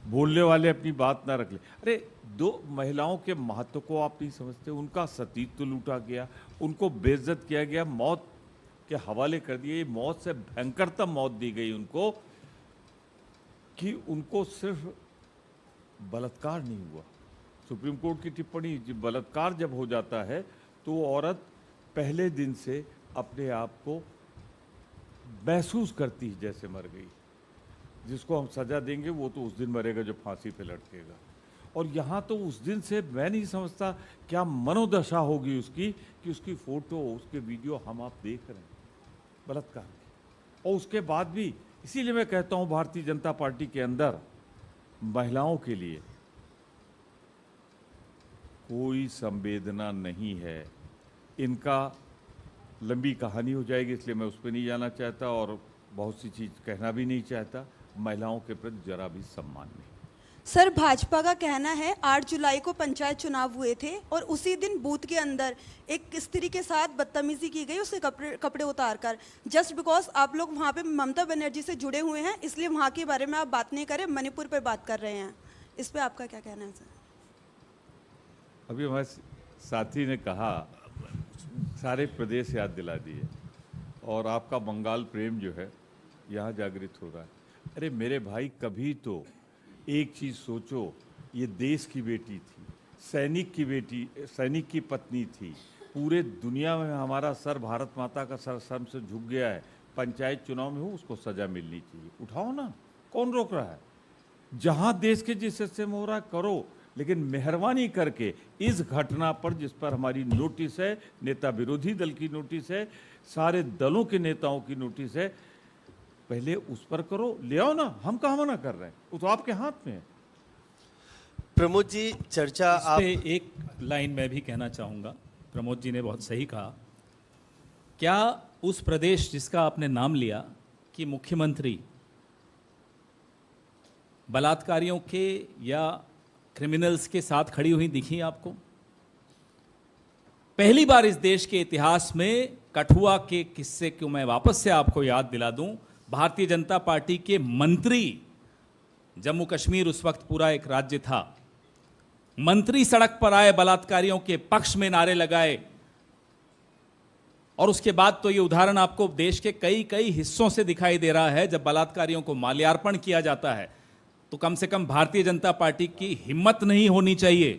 Speaker 2: बोलने वाले अपनी बात ना रख ले। अरे 2 महिलाओं के महत्व को आप नहीं समझते, उनका सतीत्व लूटा गया, उनको बेइज्जत किया गया, मौत के हवाले कर दिए। मौत से भयंकरतम मौत दी गई उनको, कि उनको सिर्फ बलात्कार नहीं हुआ। सुप्रीम कोर्ट की टिप्पणी, बलात्कार जब हो जाता है तो औरत पहले दिन से अपने आप को महसूस करती है जैसे मर गई। जिसको हम सजा देंगे वो तो उस दिन मरेगा जो फांसी पे लटकेगा। और यहाँ तो उस दिन से मैं नहीं समझता क्या मनोदशा होगी उसकी, कि उसकी फोटो, उसके वीडियो हम आप देख रहे हैं बलात्कार की। और उसके बाद भी, इसीलिए मैं कहता हूँ भारतीय जनता पार्टी के अंदर महिलाओं के लिए कोई संवेदना नहीं है। इनका लंबी कहानी हो जाएगी, इसलिए मैं उस पर नहीं जाना चाहता और बहुत सी चीज़ कहना भी नहीं चाहता। महिलाओं के प्रति जरा भी सम्मान नहीं।
Speaker 6: सर, भाजपा का कहना है 8 जुलाई को पंचायत चुनाव हुए थे और उसी दिन बूथ के अंदर एक स्त्री के साथ बदतमीजी की गई, उसके कपड़े उतारकर, जस्ट बिकॉज आप लोग वहाँ पे ममता बनर्जी से जुड़े हुए हैं, इसलिए वहाँ के बारे में आप बात नहीं करें, मणिपुर पे बात कर रहे हैं। इस पे आपका क्या कहना है सर?
Speaker 2: अभी हमारे साथी ने कहा, सारे प्रदेश याद दिला दिए, और आपका बंगाल प्रेम जो है यहाँ जागृत हो रहा है। अरे मेरे भाई, कभी तो एक चीज़ सोचो, ये देश की बेटी थी, सैनिक की बेटी, सैनिक की पत्नी थी। पूरे दुनिया में हमारा सर, भारत माता का सर सर से झुक गया है। पंचायत चुनाव में हो, उसको सजा मिलनी चाहिए। उठाओ ना, कौन रोक रहा है? जहाँ देश के जिस हिस्से में हो रहा है करो, लेकिन मेहरबानी करके इस घटना पर, जिस पर हमारी नोटिस है, नेता विरोधी दल की नोटिस है, सारे दलों के नेताओं की नोटिस है, पहले उस पर करो, ले आओ ना। हम कहाँ मना कर रहे हैं, वो तो आपके हाथ में है।
Speaker 7: प्रमोद जी, चर्चा आप
Speaker 1: इस पे एक लाइन मैं भी कहना चाहूँगा। प्रमोद जी ने बहुत सही कहा। क्या उस प्रदेश जिसका आपने नाम लिया कि मुख्यमंत्री बलात्कारियों के या क्रिमिनल्स के साथ खड़ी हुई दिखी आपको? पहली बार इस देश के इतिहास में कठुआ के किस्से को मैं वापस से आपको याद दिला दूं। भारतीय जनता पार्टी के मंत्री, जम्मू कश्मीर उस वक्त पूरा एक राज्य था, मंत्री सड़क पर आए, बलात्कारियों के पक्ष में नारे लगाए। और उसके बाद तो ये उदाहरण आपको देश के कई कई हिस्सों से दिखाई दे रहा है। जब बलात्कारियों को माल्यार्पण किया जाता है तो कम से कम भारतीय जनता पार्टी की हिम्मत नहीं होनी चाहिए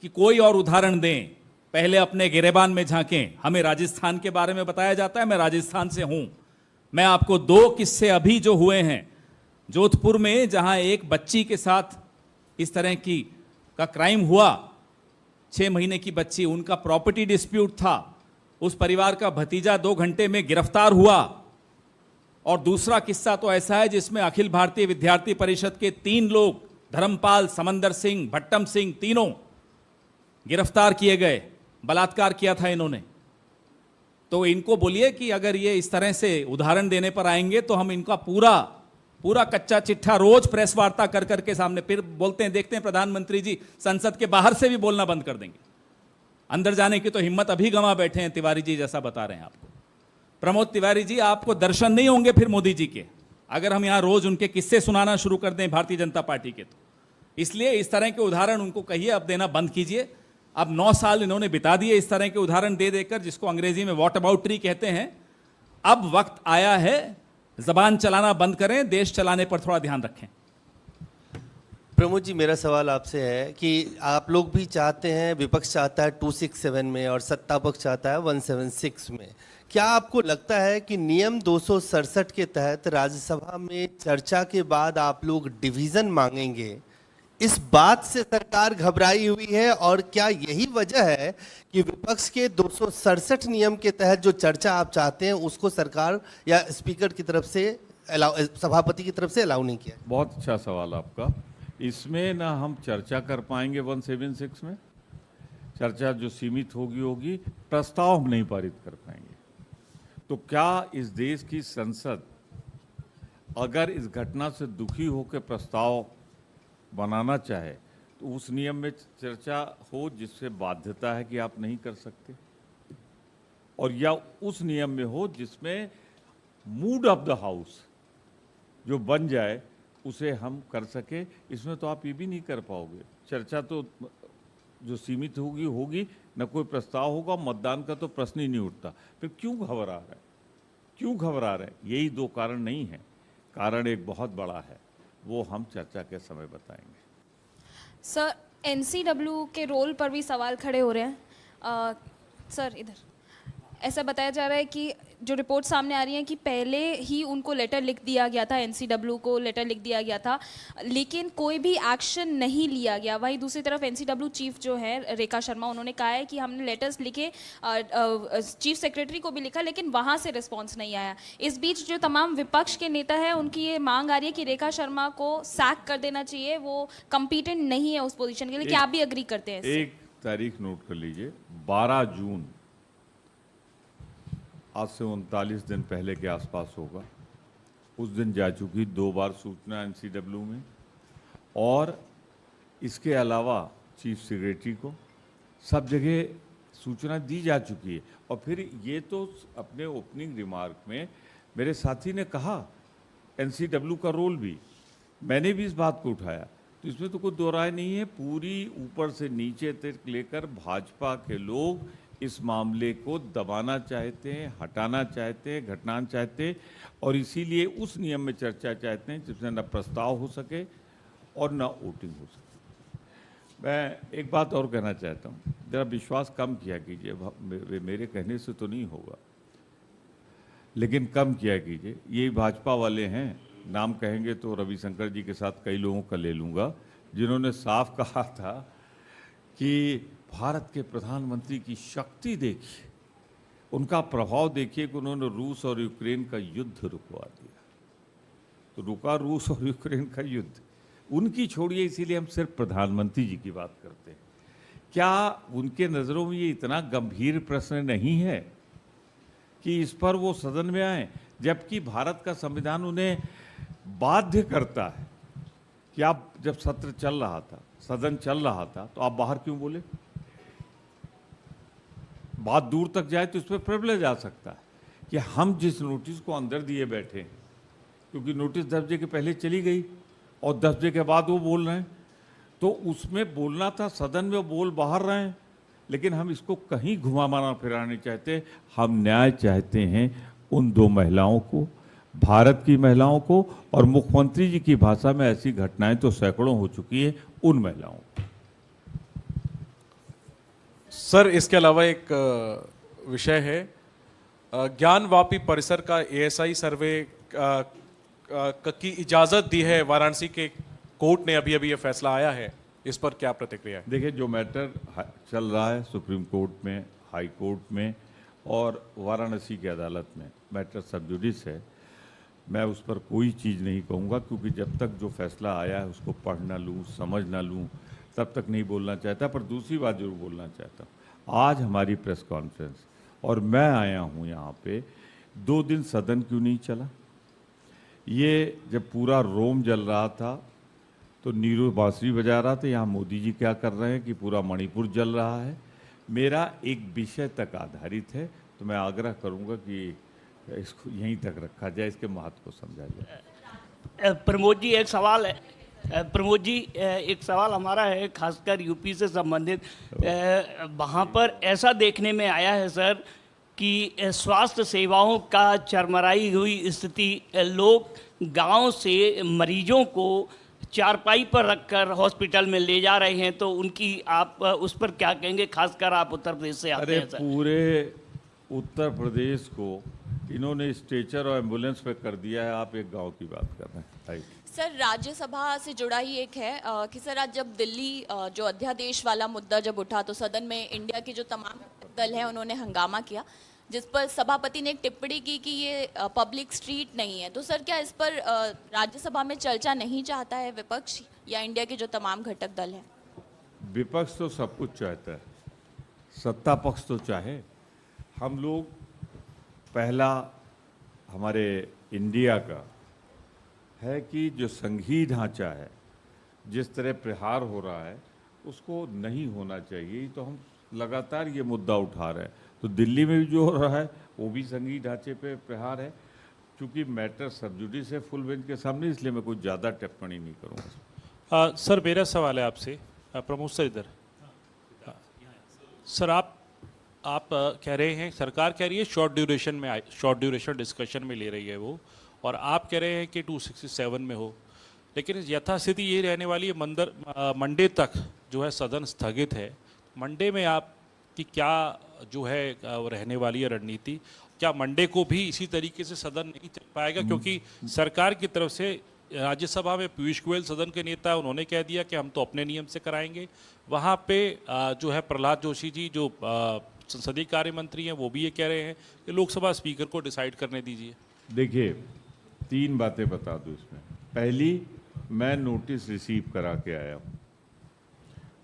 Speaker 1: कि कोई और उदाहरण दें, पहले अपने गिरेबान में झांकें। हमें राजस्थान के बारे में बताया जाता है, मैं राजस्थान से हूं। मैं आपको 2 किस्से अभी जो हुए हैं जोधपुर में, जहां एक बच्ची के साथ इस तरह की का क्राइम हुआ, 6 महीने की बच्ची, उनका प्रॉपर्टी डिस्प्यूट था, उस परिवार का भतीजा 2 घंटे में गिरफ्तार हुआ। और दूसरा किस्सा तो ऐसा है जिसमें अखिल भारतीय विद्यार्थी परिषद के 3 लोग, धर्मपाल, समंदर सिंह, भट्टम सिंह, तीनों गिरफ्तार किए गए। बलात्कार किया था इन्होंने। तो इनको बोलिए कि अगर ये इस तरह से उदाहरण देने पर आएंगे तो हम इनका पूरा कच्चा चिट्ठा रोज प्रेस वार्ता कर करके सामने, फिर बोलते हैं, देखते हैं प्रधानमंत्री जी संसद के बाहर से भी बोलना बंद कर देंगे। अंदर जाने की तो हिम्मत अभी गंवा बैठे हैं तिवारी जी, जैसा बता रहे हैं आपको। प्रमोद तिवारी जी, आपको दर्शन नहीं होंगे फिर मोदी जी के, अगर हम यहां रोज उनके किस्से सुनाना शुरू कर दें भारतीय जनता पार्टी के। तो इसलिए इस तरह के उदाहरण उनको कहिए अब देना बंद कीजिए। अब 9 साल इन्होंने बिता दिए इस तरह के उदाहरण दे देकर, जिसको अंग्रेजी में वॉट अबाउटरी कहते हैं। अब वक्त आया है, जबान चलाना बंद करें, देश चलाने पर थोड़ा ध्यान रखें।
Speaker 7: प्रमोद जी, मेरा सवाल आपसे है कि आप लोग भी चाहते हैं, विपक्ष चाहता है 267 में और सत्ता पक्ष चाहता है 176 में। क्या आपको लगता है कि नियम 267 के तहत राज्यसभा में चर्चा के बाद आप लोग डिवीजन मांगेंगे? इस बात से सरकार घबराई हुई है, और क्या यही वजह है कि विपक्ष के 267 नियम के तहत जो चर्चा आप चाहते हैं उसको सरकार या स्पीकर की तरफ से, सभापति की तरफ से अलाउ नहीं किया?
Speaker 2: बहुत अच्छा सवाल आपका। इसमें ना हम चर्चा कर पाएंगे 176 में, चर्चा जो सीमित होगी, प्रस्ताव हम नहीं पारित कर पाएंगे। तो क्या इस देश की संसद अगर इस घटना से दुखी होकर प्रस्ताव बनाना चाहे तो उस नियम में चर्चा हो जिससे बाध्यता है कि आप नहीं कर सकते? और या उस नियम में हो जिसमें मूड ऑफ द हाउस जो बन जाए उसे हम कर सके। इसमें तो आप ये भी नहीं कर पाओगे। चर्चा तो जो सीमित होगी होगी, न कोई प्रस्ताव होगा, मतदान का तो प्रश्न ही नहीं उठता। फिर क्यों घबरा रहा है, क्यों घबरा रहे हैं? यही दो कारण नहीं है, कारण एक बहुत बड़ा है, वो हम चर्चा के समय बताएंगे।
Speaker 8: सर, एनसीडब्ल्यू के रोल पर भी सवाल खड़े हो रहे हैं। सर इधर ऐसा बताया जा रहा है कि जो रिपोर्ट सामने आ रही है कि पहले ही उनको लेटर लिख दिया गया था, एनसीडब्ल्यू को लेटर लिख दिया गया था, लेकिन कोई भी एक्शन नहीं लिया गया। वहीं दूसरी तरफ एनसीडब्ल्यू चीफ जो है रेखा शर्मा, उन्होंने कहा है कि हमने लेटर्स लिखे, चीफ सेक्रेटरी को भी लिखा, लेकिन वहाँ से रिस्पॉन्स नहीं आया। इस बीच जो तमाम विपक्ष के नेता हैं उनकी ये मांग आ रही है कि रेखा शर्मा को सैक कर देना चाहिए, वो कम्पिटेंट नहीं है उस पोजीशन के लिए। क्या आप भी अग्री करते हैं इससे?
Speaker 2: एक तारीख नोट कर लीजिए, 12 जून, आज से 39 दिन पहले के आसपास होगा। उस दिन जा चुकी 2 बार सूचना एनसीडब्ल्यू में, और इसके अलावा चीफ सेक्रेटरी को सब जगह सूचना दी जा चुकी है। और फिर ये तो अपने ओपनिंग रिमार्क में मेरे साथी ने कहा एनसीडब्ल्यू का रोल भी, मैंने भी इस बात को उठाया, तो इसमें तो कोई दो राय नहीं है। पूरी ऊपर से नीचे तक लेकर भाजपा के लोग इस मामले को दबाना चाहते हैं, हटाना चाहते हैं, घटना चाहते हैं, और इसीलिए उस नियम में चर्चा चाहते हैं जिसमें न प्रस्ताव हो सके और न वोटिंग हो सके। मैं एक बात और कहना चाहता हूँ, जरा विश्वास कम किया कीजिए, मेरे कहने से तो नहीं होगा, लेकिन कम किया कीजिए। यही भाजपा वाले हैं, नाम कहेंगे तो रविशंकर जी के साथ कई लोगों का ले लूँगा, जिन्होंने साफ कहा था कि भारत के प्रधानमंत्री की शक्ति देखिए, उनका प्रभाव देखिए कि उन्होंने रूस और यूक्रेन का युद्ध रुकवा दिया। तो रुका रूस और यूक्रेन का युद्ध, उनकी छोड़िए, इसीलिए हम सिर्फ प्रधानमंत्री जी की बात करते हैं। क्या उनके नज़रों में ये इतना गंभीर प्रश्न नहीं है कि इस पर वो सदन में आए, जबकि भारत का संविधान उन्हें बाध्य करता है कि आप जब सत्र चल रहा था, सदन चल रहा था, तो आप बाहर क्यों बोले? बात दूर तक जाए तो इसमें प्रिविलेज आ सकता है कि हम जिस नोटिस को अंदर दिए बैठे हैं, क्योंकि नोटिस 10 बजे के पहले चली गई और 10 बजे के बाद वो बोल रहे हैं, तो उसमें बोलना था, सदन में बोल बाहर रहे हैं, लेकिन हम इसको कहीं घुमा माना फिराना नहीं चाहते। हम न्याय चाहते हैं उन 2 महिलाओं को, भारत की महिलाओं को, और मुख्यमंत्री जी की भाषा में ऐसी घटनाएं तो सैकड़ों हो चुकी है, उन महिलाओं को।
Speaker 3: सर, इसके अलावा एक विषय है, ज्ञानवापी परिसर का एएसआई सर्वे की इजाज़त दी है वाराणसी के कोर्ट ने, अभी अभी ये फैसला आया है, इस पर क्या प्रतिक्रिया है?
Speaker 2: देखिए, जो मैटर चल रहा है सुप्रीम कोर्ट में, हाई कोर्ट में और वाराणसी की अदालत में, मैटर सब जुडिस है। मैं उस पर कोई चीज़ नहीं कहूँगा, क्योंकि जब तक जो फैसला आया है उसको पढ़ ना लूँ, समझ ना लूँ, तब तक नहीं बोलना चाहता। पर दूसरी बात जरूर बोलना चाहता हूँ, आज हमारी प्रेस कॉन्फ्रेंस और मैं आया हूँ यहाँ पे, 2 दिन सदन क्यों नहीं चला? ये जब पूरा रोम जल रहा था तो नीरू बांसुरी बजा रहा था, यहाँ मोदी जी क्या कर रहे हैं कि पूरा मणिपुर जल रहा है। मेरा एक विषय तक आधारित है, तो मैं आग्रह करूँगा कि इसको यहीं तक रखा जाए, इसके महत्व को समझा जाए।
Speaker 9: प्रमोद जी, एक सवाल है। प्रमोद जी, एक सवाल हमारा है, खासकर यूपी से संबंधित। वहाँ पर ऐसा देखने में आया है सर कि स्वास्थ्य सेवाओं का चरमराई हुई स्थिति, लोग गांव से मरीजों को चारपाई पर रखकर हॉस्पिटल में ले जा रहे हैं, तो उनकी आप उस पर क्या कहेंगे? खासकर आप उत्तर प्रदेश से आते हैं सर।
Speaker 2: पूरे उत्तर प्रदेश को इन्होंने स्ट्रेचर और एम्बुलेंस पे कर दिया है, आप एक गांव की बात कर रहे हैं।
Speaker 10: सर, राज्यसभा से जुड़ा ही एक है कि सर आज जब दिल्ली जो अध्यादेश वाला मुद्दा जब उठा, तो सदन में इंडिया के जो तमाम दल हैं उन्होंने हंगामा किया, जिस पर सभापति ने एक टिप्पणी की कि ये पब्लिक स्ट्रीट नहीं है। तो सर, क्या इस पर राज्यसभा में चर्चा नहीं चाहता है विपक्ष या इंडिया के जो तमाम घटक दल हैं?
Speaker 2: विपक्ष तो सब कुछ चाहता है, सत्ता पक्ष तो चाहे। हम लोग पहला हमारे इंडिया का है कि जो संघीय ढांचा है, जिस तरह प्रहार हो रहा है, उसको नहीं होना चाहिए, तो हम लगातार ये मुद्दा उठा रहे हैं। तो दिल्ली में भी जो हो रहा है वो भी संघीय ढांचे पे प्रहार है। चूंकि मैटर सब जुडिस है फुल बेंच के सामने, इसलिए मैं कुछ ज़्यादा टिप्पणी नहीं करूँगा।
Speaker 3: सर मेरा सवाल है आपसे, प्रमोद सर इधर। सर आप कह रहे हैं, सरकार कह रही है शॉर्ट ड्यूरेशन डिस्कशन में ले रही है वो, और आप कह रहे हैं कि 267 में हो, लेकिन यथास्थिति ये रहने वाली है मंडे तक जो है सदन स्थगित है। मंडे में आपकी क्या जो है रहने वाली है रणनीति? क्या मंडे को भी इसी तरीके से सदन नहीं चल पाएगा? क्योंकि सरकार की तरफ से राज्यसभा में पीयूष गोयल सदन के नेता, उन्होंने कह दिया कि हम तो अपने नियम से कराएंगे। वहाँ पे जो है प्रहलाद जोशी जी जो संसदीय कार्य मंत्री हैं, वो भी ये कह रहे हैं कि लोकसभा स्पीकर को डिसाइड करने दीजिए।
Speaker 2: देखिए, 3 बातें बता दूं इसमें। पहली, मैं नोटिस रिसीव करा के आया हूँ,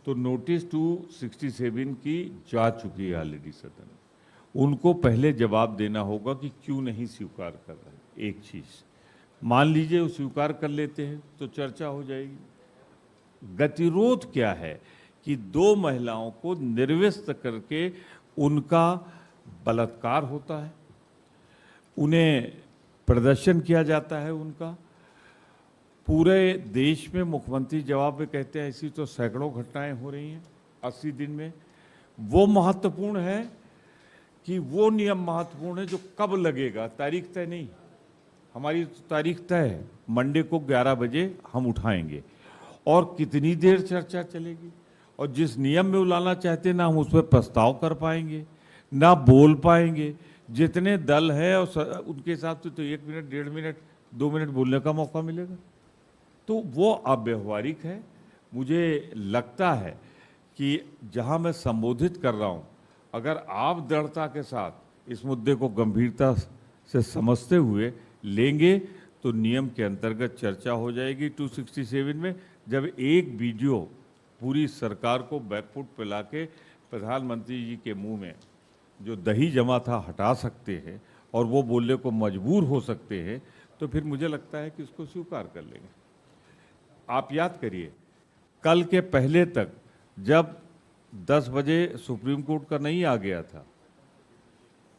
Speaker 2: तो नोटिस 267 की जा चुकी है ऑलरेडी सदन। उनको पहले जवाब देना होगा कि क्यों नहीं स्वीकार कर रहे। एक चीज़, मान लीजिए वो स्वीकार कर लेते हैं तो चर्चा हो जाएगी। गतिरोध क्या है कि 2 महिलाओं को निर्वस्त करके उनका बलात्कार होता है, उन्हें प्रदर्शन किया जाता है उनका। पूरे देश में मुख्यमंत्री जवाब में कहते हैं ऐसी तो सैकड़ों घटनाएं हो रही हैं 80 दिन में। वो महत्वपूर्ण है कि वो नियम महत्वपूर्ण है जो कब लगेगा, तारीख तय नहीं। हमारी तारीख तय है, मंडे को 11 बजे हम उठाएंगे। और कितनी देर चर्चा चलेगी, और जिस नियम में वो लाना चाहते हैं ना हम उस पर प्रस्ताव कर पाएंगे ना बोल पाएंगे। जितने दल है और उनके हिसाब से तो 1 मिनट, 1.5 मिनट, 2 मिनट बोलने का मौका मिलेगा, तो वो अव्यवहारिक है। मुझे लगता है कि जहां मैं संबोधित कर रहा हूं, अगर आप दृढ़ता के साथ इस मुद्दे को गंभीरता से समझते हुए लेंगे तो नियम के अंतर्गत चर्चा हो जाएगी 267 में। जब एक वीडियो पूरी सरकार को बैकफुट पे लाके प्रधानमंत्री जी के मुंह में जो दही जमा था हटा सकते हैं और वो बोलने को मजबूर हो सकते हैं, तो फिर मुझे लगता है कि उसको स्वीकार कर लेंगे। आप याद करिए, कल के पहले तक जब 10 बजे सुप्रीम कोर्ट का नहीं आ गया था,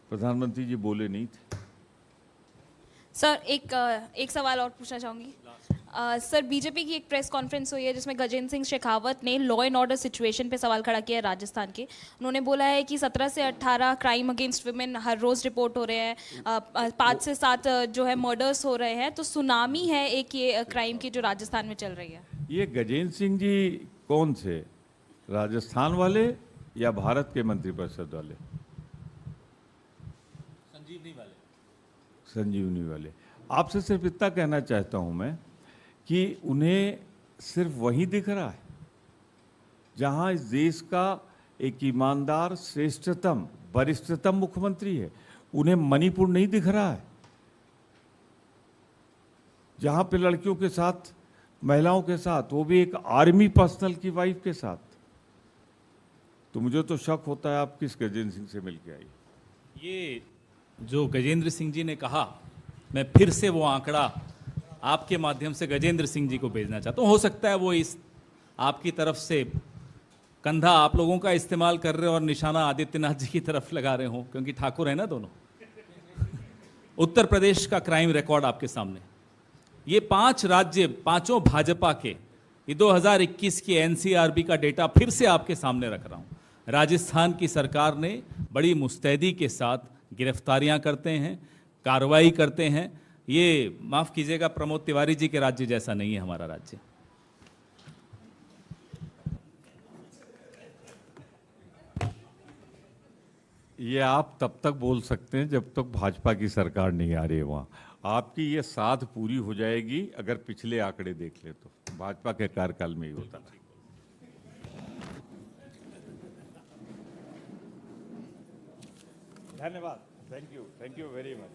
Speaker 2: प्रधानमंत्री जी बोले नहीं थे।
Speaker 8: सर एक सवाल और पूछना चाहूँगी। सर बीजेपी की एक प्रेस कॉन्फ्रेंस हुई है जिसमें गजेंद्र सिंह शेखावत ने लॉ एंड ऑर्डर सिचुएशन पे सवाल खड़ा किया है राजस्थान के। उन्होंने बोला है कि 17 से 18 क्राइम अगेंस्ट वुमेन हर रोज़ रिपोर्ट हो रहे हैं, 5 से 7 जो है मर्डर्स हो रहे हैं, तो सुनामी है एक ये क्राइम की जो राजस्थान में चल रही है।
Speaker 2: ये गजेंद्र सिंह जी कौन से, राजस्थान वाले या भारत के मंत्रिपरिषद वाले? संजीवनी वाले। आपसे सिर्फ इतना कहना चाहता हूं मैं कि उन्हें सिर्फ वही दिख रहा है जहां इस देश का एक ईमानदार, श्रेष्ठतम, वरिष्ठतम मुख्यमंत्री है। उन्हें मणिपुर नहीं दिख रहा है, जहां पे लड़कियों के साथ, महिलाओं के साथ, वो भी एक आर्मी पर्सनल की वाइफ के साथ। तो मुझे तो शक होता है आप किस गजेंद्र सिंह से मिलके आई।
Speaker 1: ये जो गजेंद्र सिंह जी ने कहा, मैं फिर से वो आंकड़ा आपके माध्यम से गजेंद्र सिंह जी को भेजना चाहता हूँ। हो सकता है वो इस आपकी तरफ से कंधा आप लोगों का इस्तेमाल कर रहे हो और निशाना आदित्यनाथ जी की तरफ लगा रहे हो, क्योंकि ठाकुर है ना दोनों। उत्तर प्रदेश का क्राइम रिकॉर्ड आपके सामने, ये 5 राज्य, 5 भाजपा के, ये 2021 की एनसीआरबी का डेटा फिर से आपके सामने रख रहा हूँ। राजस्थान की सरकार ने बड़ी मुस्तैदी के साथ गिरफ्तारियां करते हैं, कार्रवाई करते हैं। ये माफ़ कीजिएगा प्रमोद तिवारी जी के राज्य जैसा नहीं है हमारा राज्य।
Speaker 2: ये आप तब तक बोल सकते हैं जब तक भाजपा की सरकार नहीं आ रही है वहाँ। आपकी ये साध पूरी हो जाएगी अगर पिछले आंकड़े देख ले तो, भाजपा के कार्यकाल में ही होता था। धन्यवाद, थैंक यू वेरी मच।